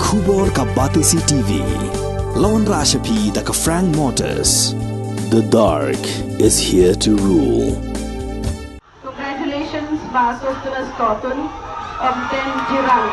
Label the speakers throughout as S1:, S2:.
S1: Khubor ka Batisi TV. Lawan Rashapi da ka Frank Motors. The dark is here to rule.
S2: Congratulations, Sosthnes Sohtun, obtained Jirang.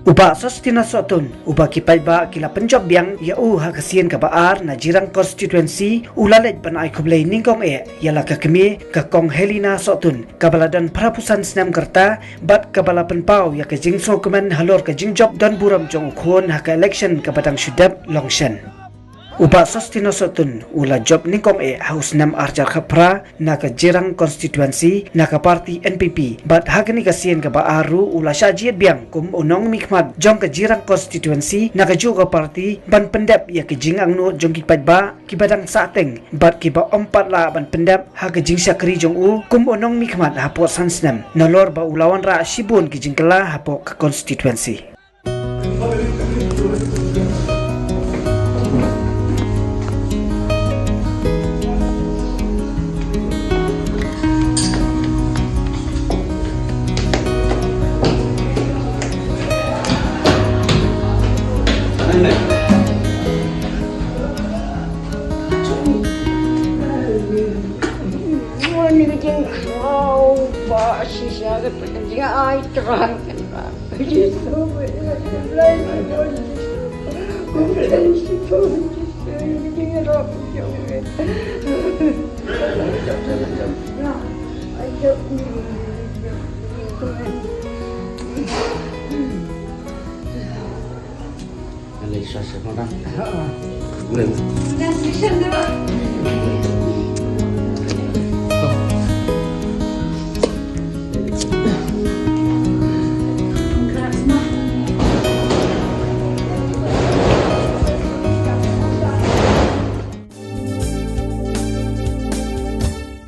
S3: Uba Sosthnes Sohtun, uba kipai ba kila penjob biang ya ha kasian ka baar na jirang constituency ulalej panai Khublei Nyngkong yala ka Kmie ka kong Helena Sohtun kabaladan Prapusan Snam Kerta bat kabala penpau ya ka Jingkmen halor ka Jingjob dan buram jong ukhon ha ka election ka badang Shudab Longshan. Uba Sosthnes Sohtun ula job Nyngkong haus nam arjar khapra na ka jirang constituency na ka parti NPP bat hagani kasian ka baaru ula syajiat biang kum unong mikmat jong ka jirang constituency na ka juga parti ban pendap ya ka jing angno jong kipat ba kibadang sateng bat kiba ompat la ban pendap ha ka jing syakri jong kum unong mikmat hapo sansnam nalor ba ulawan ra shibun ki jingkela hapo ka constituency.
S4: Boleh.